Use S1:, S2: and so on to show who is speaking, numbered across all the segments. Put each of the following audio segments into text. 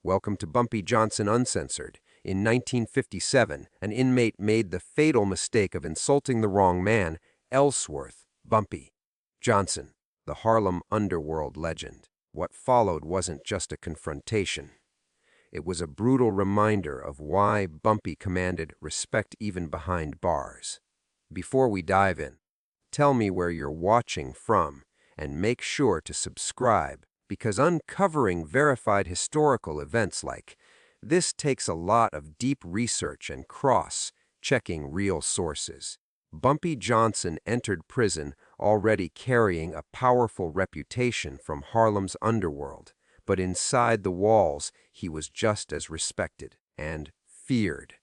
S1: Welcome to Bumpy Johnson Uncensored. In 1957, an inmate made the fatal mistake of insulting the wrong man, Ellsworth, Bumpy Johnson, the Harlem Underworld legend. What followed wasn't just a confrontation. It was a brutal reminder of why Bumpy commanded respect even behind bars. Before we dive in, tell me where you're watching from and make sure to subscribe, because uncovering verified historical events like this takes a lot of deep research and cross-checking real sources. Bumpy Johnson entered prison already carrying a powerful reputation from Harlem's underworld, but inside the walls he was just as respected and feared.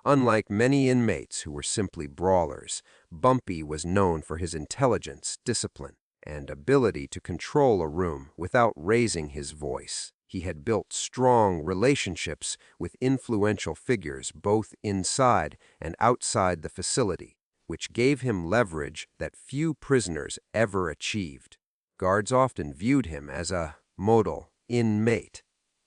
S1: Unlike many inmates who were simply brawlers, Bumpy was known for his intelligence, discipline, and ability to control a room without raising his voice. He had built strong relationships with influential figures both inside and outside the facility, which gave him leverage that few prisoners ever achieved. Guards often viewed him as a model inmate.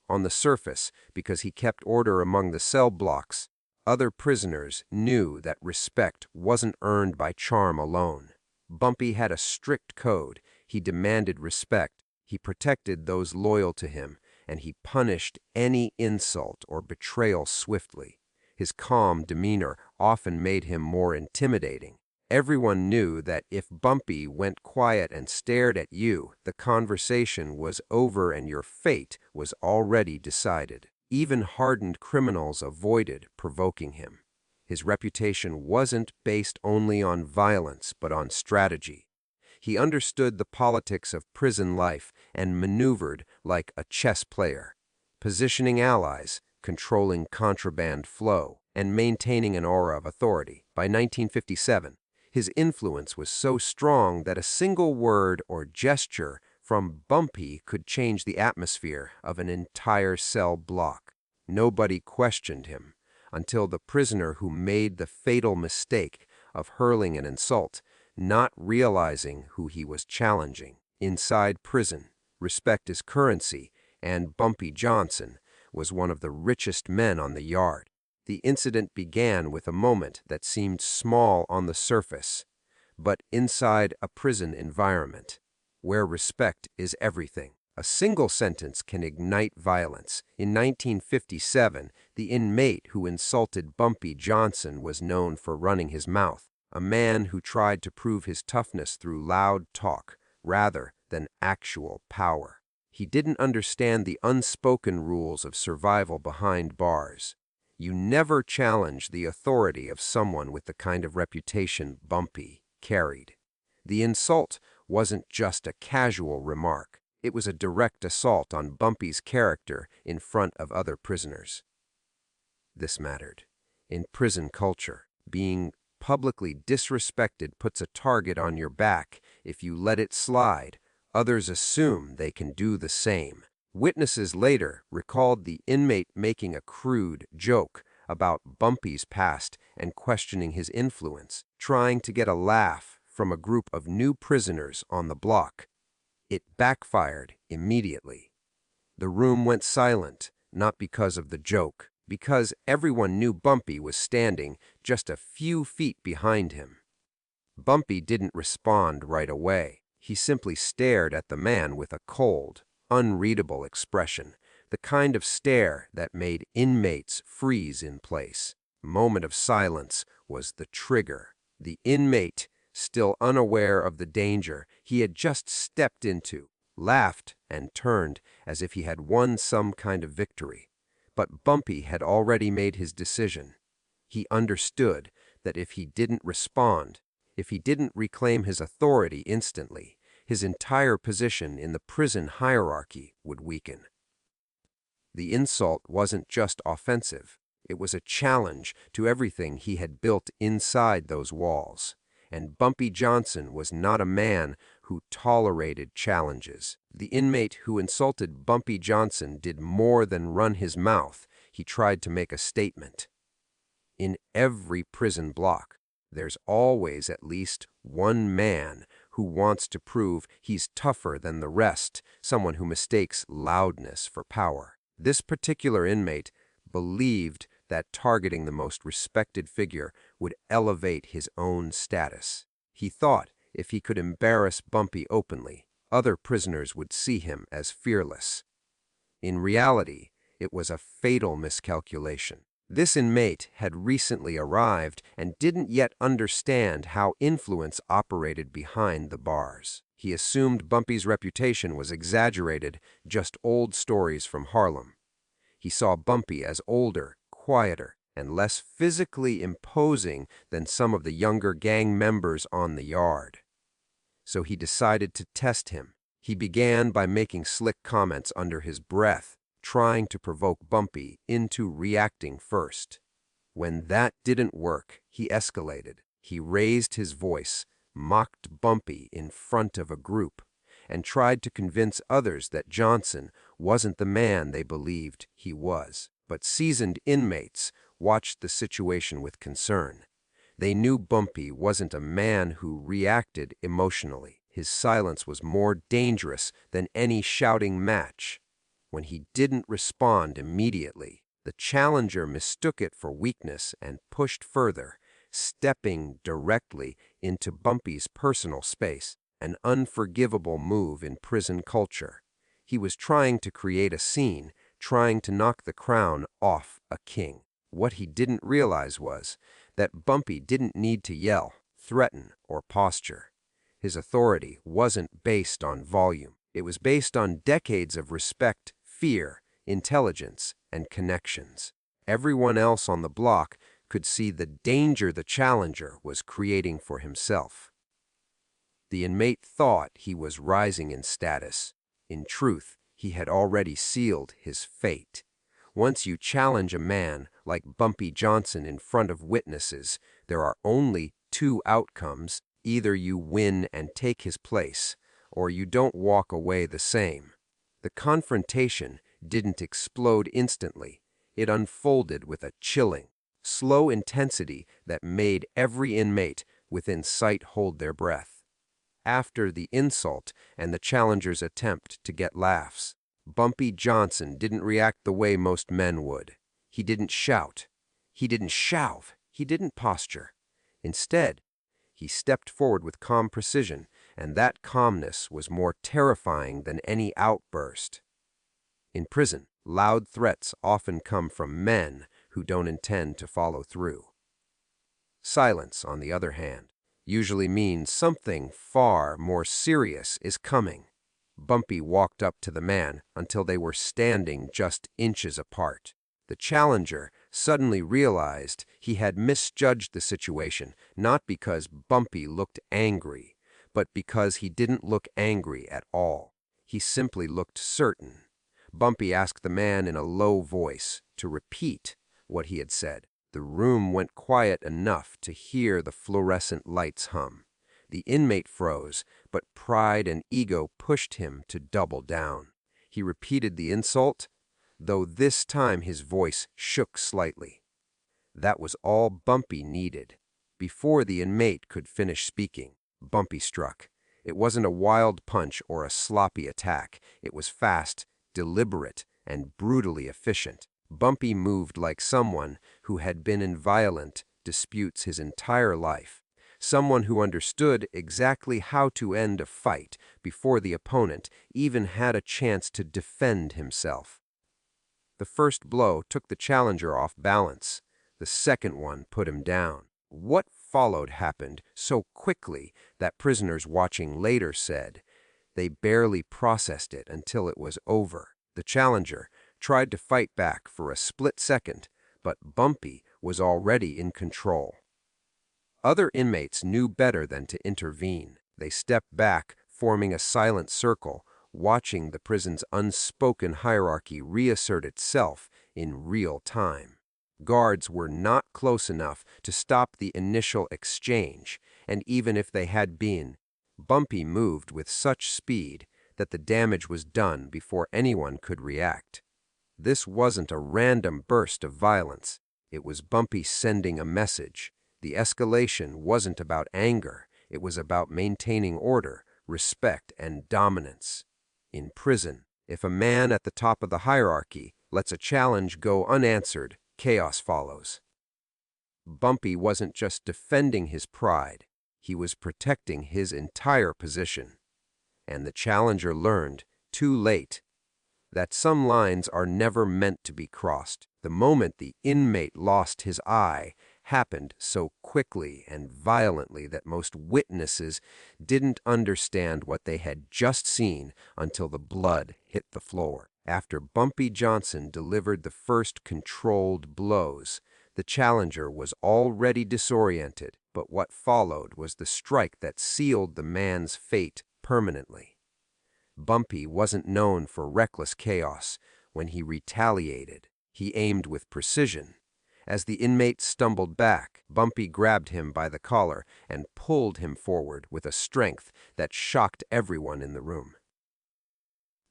S1: On the surface, because he kept order among the cell blocks, other prisoners knew that respect wasn't earned by charm alone. Bumpy had a strict code. He demanded respect, he protected those loyal to him, and he punished any insult or betrayal swiftly. His calm demeanor often made him more intimidating. Everyone knew that if Bumpy went quiet and stared at you, the conversation was over and your fate was already decided. Even hardened criminals avoided provoking him. His reputation wasn't based only on violence, but on strategy. He understood the politics of prison life and maneuvered like a chess player, positioning allies, controlling contraband flow, and maintaining an aura of authority. By 1957, his influence was so strong that a single word or gesture from Bumpy could change the atmosphere of an entire cell block. Nobody questioned him until the prisoner who made the fatal mistake of hurling an insult, not realizing who he was challenging. Inside prison, respect is currency, and Bumpy Johnson was one of the richest men on the yard. The incident began with a moment that seemed small on the surface, but inside a prison environment, where respect is everything. A single sentence can ignite violence. In 1957, the inmate who insulted Bumpy Johnson was known for running his mouth, a man who tried to prove his toughness through loud talk rather than actual power. He didn't understand the unspoken rules of survival behind bars. You never challenge the authority of someone with the kind of reputation Bumpy carried. The insult wasn't just a casual remark. It was a direct assault on Bumpy's character in front of other prisoners. This mattered. In prison culture, being publicly disrespected puts a target on your back. If you let it slide, others assume they can do the same. Witnesses later recalled the inmate making a crude joke about Bumpy's past and questioning his influence, trying to get a laugh from a group of new prisoners on the block. It backfired immediately. The room went silent, not because of the joke, because everyone knew Bumpy was standing just a few feet behind him. Bumpy didn't respond right away. He simply stared at the man with a cold, unreadable expression, the kind of stare that made inmates freeze in place. The moment of silence was the trigger. The inmate, still unaware of the danger he had just stepped into, laughed and turned as if he had won some kind of victory. But Bumpy had already made his decision. He understood that if he didn't respond, if he didn't reclaim his authority instantly, his entire position in the prison hierarchy would weaken. The insult wasn't just offensive. It was a challenge to everything he had built inside those walls. And Bumpy Johnson was not a man who tolerated challenges. The inmate who insulted Bumpy Johnson did more than run his mouth. He tried to make a statement. In every prison block, there's always at least one man who wants to prove he's tougher than the rest, someone who mistakes loudness for power. This particular inmate believed that targeting the most respected figure would elevate his own status. He thought if he could embarrass Bumpy openly, other prisoners would see him as fearless. In reality, it was a fatal miscalculation. This inmate had recently arrived and didn't yet understand how influence operated behind the bars. He assumed Bumpy's reputation was exaggerated, just old stories from Harlem. He saw Bumpy as older, quieter, and less physically imposing than some of the younger gang members on the yard. So he decided to test him. He began by making slick comments under his breath, trying to provoke Bumpy into reacting first. When that didn't work, he escalated. He raised his voice, mocked Bumpy in front of a group, and tried to convince others that Johnson wasn't the man they believed he was. But seasoned inmates watched the situation with concern. They knew Bumpy wasn't a man who reacted emotionally. His silence was more dangerous than any shouting match. When he didn't respond immediately, the challenger mistook it for weakness and pushed further, stepping directly into Bumpy's personal space, an unforgivable move in prison culture. He was trying to create a scene, trying to knock the crown off a king. What he didn't realize was that Bumpy didn't need to yell, threaten, or posture. His authority wasn't based on volume. It was based on decades of respect, fear, intelligence, and connections. Everyone else on the block could see the danger the challenger was creating for himself. The inmate thought he was rising in status. In truth, he had already sealed his fate. Once you challenge a man like Bumpy Johnson in front of witnesses, there are only two outcomes. Either you win and take his place, or you don't walk away the same. The confrontation didn't explode instantly. It unfolded with a chilling, slow intensity that made every inmate within sight hold their breath. After the insult and the challenger's attempt to get laughs, Bumpy Johnson didn't react the way most men would. He didn't shout. He didn't shove. He didn't posture. Instead, he stepped forward with calm precision, and that calmness was more terrifying than any outburst. In prison, loud threats often come from men who don't intend to follow through. Silence, on the other hand, usually means something far more serious is coming. Bumpy walked up to the man until they were standing just inches apart. The challenger suddenly realized he had misjudged the situation, not because Bumpy looked angry, but because he didn't look angry at all. He simply looked certain. Bumpy asked the man in a low voice to repeat what he had said. The room went quiet enough to hear the fluorescent lights hum. The inmate froze, but pride and ego pushed him to double down. He repeated the insult, though this time his voice shook slightly. That was all Bumpy needed. Before the inmate could finish speaking, Bumpy struck. It wasn't a wild punch or a sloppy attack. It was fast, deliberate, and brutally efficient. Bumpy moved like someone who had been in violent disputes his entire life. Someone who understood exactly how to end a fight before the opponent even had a chance to defend himself. The first blow took the challenger off balance. The second one put him down. What followed happened so quickly that prisoners watching later said they barely processed it until it was over. The challenger tried to fight back for a split second, but Bumpy was already in control. Other inmates knew better than to intervene. They stepped back, forming a silent circle, watching the prison's unspoken hierarchy reassert itself in real time. Guards were not close enough to stop the initial exchange, and even if they had been, Bumpy moved with such speed that the damage was done before anyone could react. This wasn't a random burst of violence. It was Bumpy sending a message. The escalation wasn't about anger. It was about maintaining order, respect, and dominance. In prison, if a man at the top of the hierarchy Lets a challenge go unanswered, chaos follows. Bumpy wasn't just defending his pride, he was protecting his entire position. And the challenger learned, too late, that some lines are never meant to be crossed. The moment the inmate lost his eye happened so quickly and violently that most witnesses didn't understand what they had just seen until the blood hit the floor. After Bumpy Johnson delivered the first controlled blows, the challenger was already disoriented, but what followed was the strike that sealed the man's fate permanently. Bumpy wasn't known for reckless chaos. When he retaliated, he aimed with precision. As the inmate stumbled back, Bumpy grabbed him by the collar and pulled him forward with a strength that shocked everyone in the room.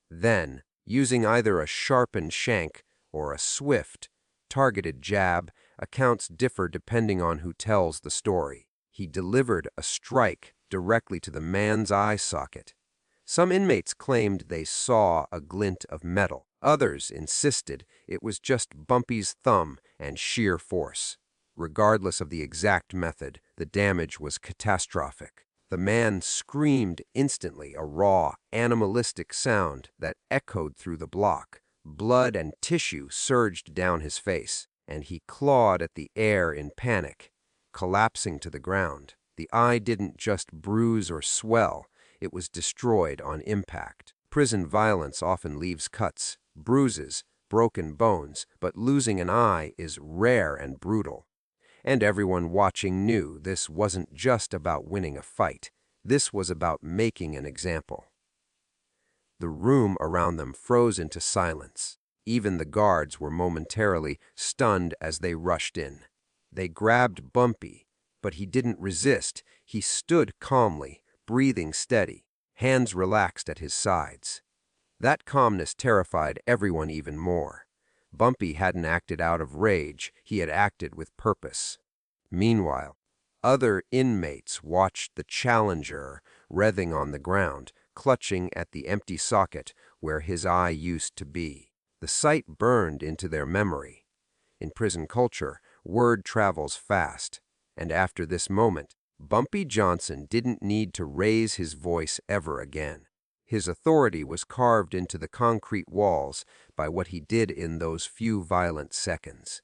S1: Then, using either a sharpened shank or a swift, targeted jab, accounts differ depending on who tells the story, he delivered a strike directly to the man's eye socket. Some inmates claimed they saw a glint of metal. Others insisted it was just Bumpy's thumb and sheer force. Regardless of the exact method, the damage was catastrophic. The man screamed instantly, a raw, animalistic sound that echoed through the block. Blood and tissue surged down his face, and he clawed at the air in panic, collapsing to the ground. The eye didn't just bruise or swell, it was destroyed on impact. Prison violence often leaves cuts, bruises, broken bones, but losing an eye is rare and brutal. And everyone watching knew this wasn't just about winning a fight. This was about making an example. The room around them froze into silence. Even the guards were momentarily stunned as they rushed in. They grabbed Bumpy, but he didn't resist. He stood calmly, breathing steady, hands relaxed at his sides. That calmness terrified everyone even more. Bumpy hadn't acted out of rage, he had acted with purpose. Meanwhile, other inmates watched the challenger writhing on the ground, clutching at the empty socket where his eye used to be. The sight burned into their memory. In prison culture, word travels fast, and after this moment, Bumpy Johnson didn't need to raise his voice ever again. His authority was carved into the concrete walls by what he did in those few violent seconds.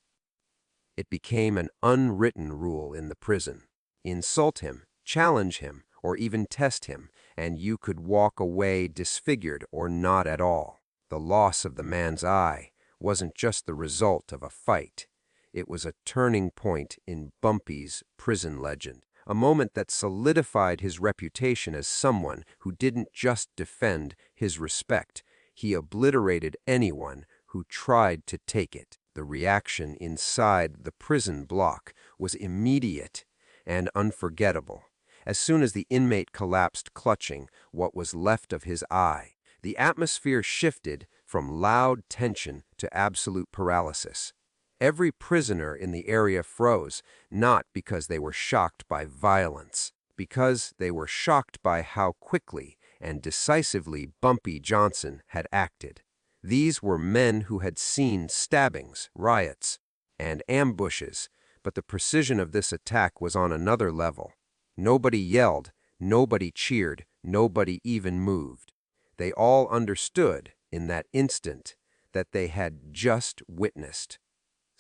S1: It became an unwritten rule in the prison. Insult him, challenge him, or even test him, and you could walk away disfigured or not at all. The loss of the man's eye wasn't just the result of a fight. It was a turning point in Bumpy's prison legend. A moment that solidified his reputation as someone who didn't just defend his respect, he obliterated anyone who tried to take it. The reaction inside the prison block was immediate and unforgettable. As soon as the inmate collapsed clutching what was left of his eye, the atmosphere shifted from loud tension to absolute paralysis. Every prisoner in the area froze, not because they were shocked by violence, because they were shocked by how quickly and decisively Bumpy Johnson had acted. These were men who had seen stabbings, riots, and ambushes, but the precision of this attack was on another level. Nobody yelled, nobody cheered, nobody even moved. They all understood, in that instant, that they had just witnessed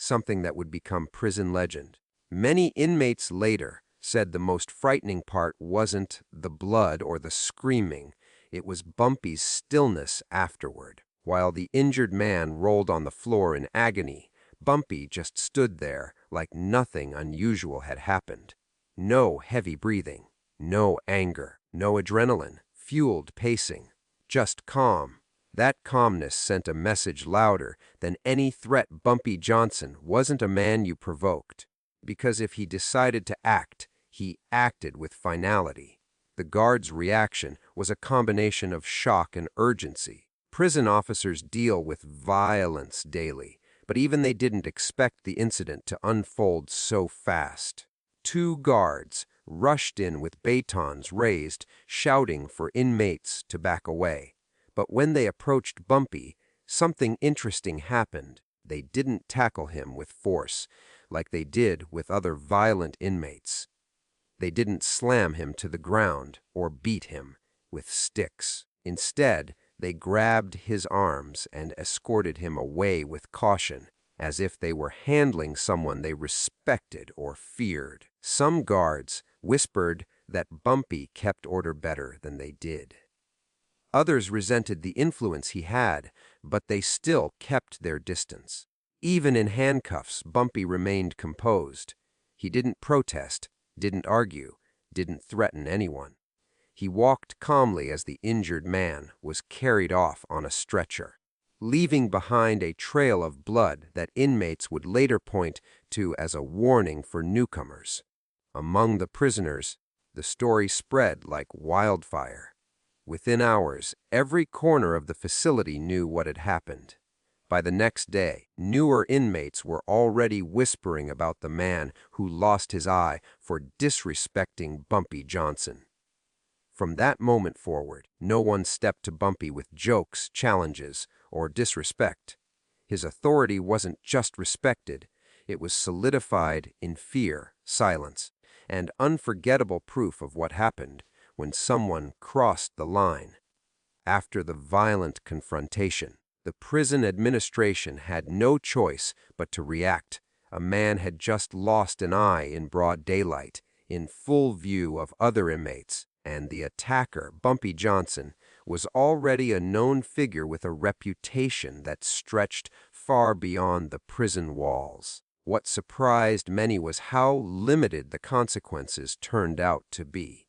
S1: something that would become prison legend. Many inmates later said the most frightening part wasn't the blood or the screaming, it was Bumpy's stillness afterward. While the injured man rolled on the floor in agony, Bumpy just stood there like nothing unusual had happened. No heavy breathing, no anger, no adrenaline-fueled pacing, just calm. That calmness sent a message louder than any threat. Bumpy Johnson wasn't a man you provoked, because if he decided to act, he acted with finality. The guard's reaction was a combination of shock and urgency. Prison officers deal with violence daily, but even they didn't expect the incident to unfold so fast. Two guards rushed in with batons raised, shouting for inmates to back away. But when they approached Bumpy, something interesting happened. They didn't tackle him with force, like they did with other violent inmates. They didn't slam him to the ground or beat him with sticks. Instead, they grabbed his arms and escorted him away with caution, as if they were handling someone they respected or feared. Some guards whispered that Bumpy kept order better than they did. Others resented the influence he had, but they still kept their distance. Even in handcuffs, Bumpy remained composed. He didn't protest, didn't argue, didn't threaten anyone. He walked calmly as the injured man was carried off on a stretcher, leaving behind a trail of blood that inmates would later point to as a warning for newcomers. Among the prisoners, the story spread like wildfire. Within hours, every corner of the facility knew what had happened. By the next day, newer inmates were already whispering about the man who lost his eye for disrespecting Bumpy Johnson. From that moment forward, no one stepped to Bumpy with jokes, challenges, or disrespect. His authority wasn't just respected, it was solidified in fear, silence, and unforgettable proof of what happened when someone crossed the line. After the violent confrontation, the prison administration had no choice but to react. A man had just lost an eye in broad daylight, in full view of other inmates, and the attacker, Bumpy Johnson, was already a known figure with a reputation that stretched far beyond the prison walls. What surprised many was how limited the consequences turned out to be.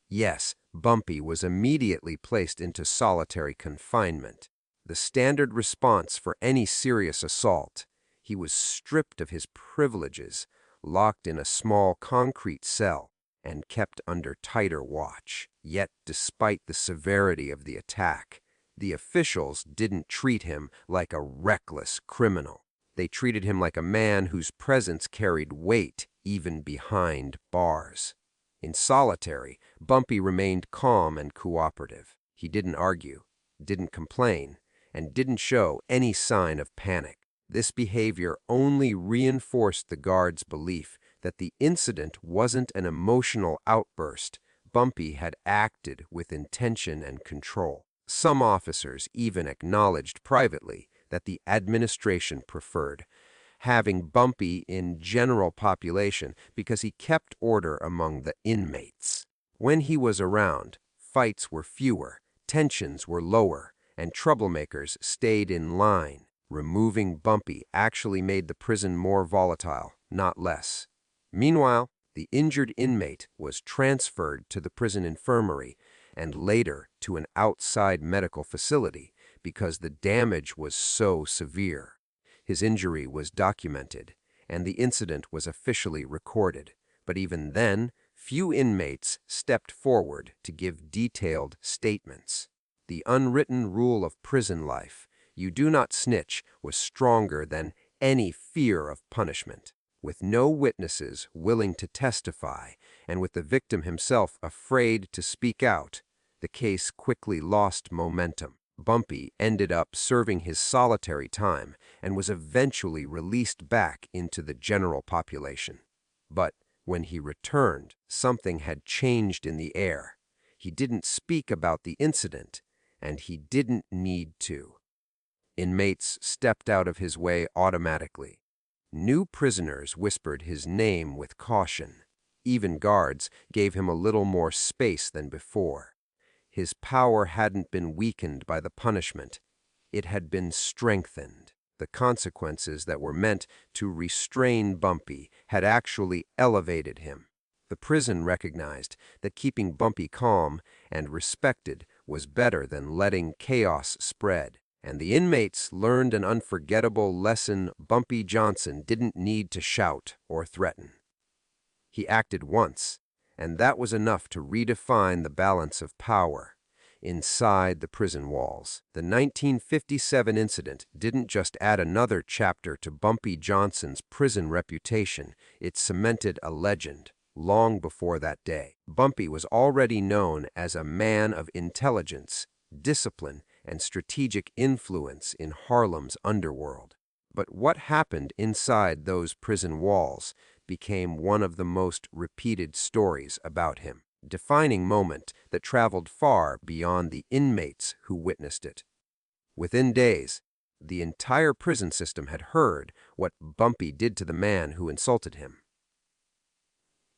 S1: Yes, Bumpy was immediately placed into solitary confinement, the standard response for any serious assault. He was stripped of his privileges, locked in a small concrete cell, and kept under tighter watch. Yet, despite the severity of the attack, the officials didn't treat him like a reckless criminal. They treated him like a man whose presence carried weight even behind bars. In solitary, Bumpy remained calm and cooperative. He didn't argue, didn't complain, and didn't show any sign of panic. This behavior only reinforced the guards' belief that the incident wasn't an emotional outburst. Bumpy had acted with intention and control. Some officers even acknowledged privately that the administration preferred having Bumpy in general population because he kept order among the inmates. When he was around, fights were fewer, tensions were lower, and troublemakers stayed in line. Removing Bumpy actually made the prison more volatile, not less. Meanwhile, the injured inmate was transferred to the prison infirmary and later to an outside medical facility because the damage was so severe. His injury was documented, and the incident was officially recorded. But even then, few inmates stepped forward to give detailed statements. The unwritten rule of prison life, you do not snitch, was stronger than any fear of punishment. With no witnesses willing to testify, and with the victim himself afraid to speak out, the case quickly lost momentum. Bumpy ended up serving his solitary time and was eventually released back into the general population. But when he returned, something had changed in the air. He didn't speak about the incident, and he didn't need to. Inmates stepped out of his way automatically. New prisoners whispered his name with caution. Even guards gave him a little more space than before. His power hadn't been weakened by the punishment. It had been strengthened. The consequences that were meant to restrain Bumpy had actually elevated him. The prison recognized that keeping Bumpy calm and respected was better than letting chaos spread. And the inmates learned an unforgettable lesson: Bumpy Johnson didn't need to shout or threaten. He acted once, and that was enough to redefine the balance of power inside the prison walls. The 1957 incident didn't just add another chapter to Bumpy Johnson's prison reputation, it cemented a legend. Long before that day, Bumpy was already known as a man of intelligence, discipline, and strategic influence in Harlem's underworld. But what happened inside those prison walls became one of the most repeated stories about him, defining moment that traveled far beyond the inmates who witnessed it. Within days, the entire prison system had heard what Bumpy did to the man who insulted him.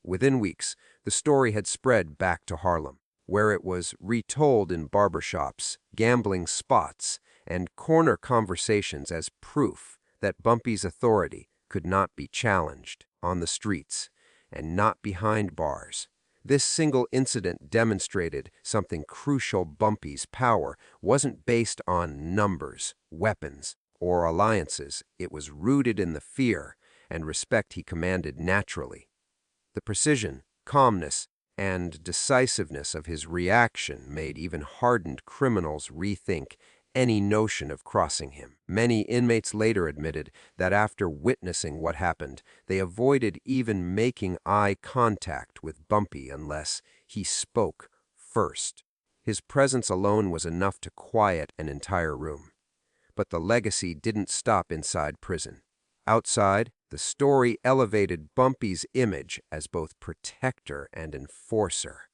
S1: Within weeks, the story had spread back to Harlem, where it was retold in barbershops, gambling spots, and corner conversations as proof that Bumpy's authority could not be challenged on the streets and not behind bars. This single incident demonstrated something crucial. Bumpy's power wasn't based on numbers, weapons, or alliances. It was rooted in the fear and respect he commanded naturally. The precision, calmness, and decisiveness of his reaction made even hardened criminals rethink any notion of crossing him. Many inmates later admitted that after witnessing what happened, they avoided even making eye contact with Bumpy unless he spoke first. His presence alone was enough to quiet an entire room. But the legacy didn't stop inside prison. Outside, the story elevated Bumpy's image as both protector and enforcer.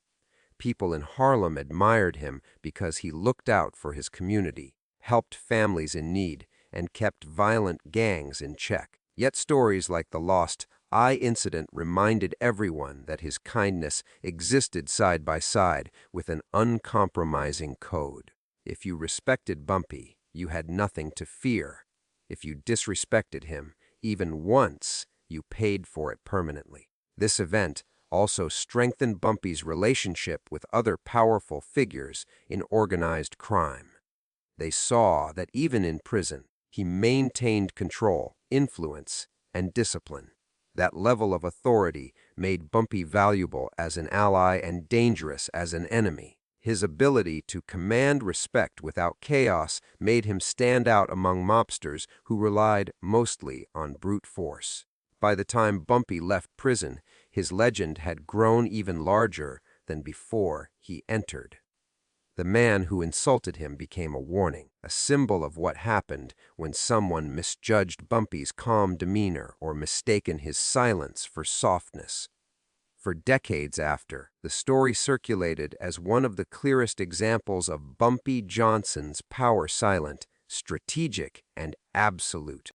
S1: People in Harlem admired him because he looked out for his community, helped families in need, and kept violent gangs in check. Yet stories like the Lost Eye incident reminded everyone that his kindness existed side by side with an uncompromising code. If you respected Bumpy, you had nothing to fear. If you disrespected him, even once, you paid for it permanently. This event also strengthened Bumpy's relationship with other powerful figures in organized crime. They saw that even in prison, he maintained control, influence, and discipline. That level of authority made Bumpy valuable as an ally and dangerous as an enemy. His ability to command respect without chaos made him stand out among mobsters who relied mostly on brute force. By the time Bumpy left prison, his legend had grown even larger than before he entered. The man who insulted him became a warning, a symbol of what happened when someone misjudged Bumpy's calm demeanor or mistaken his silence for softness. For decades after, the story circulated as one of the clearest examples of Bumpy Johnson's power: silent, strategic, and absolute.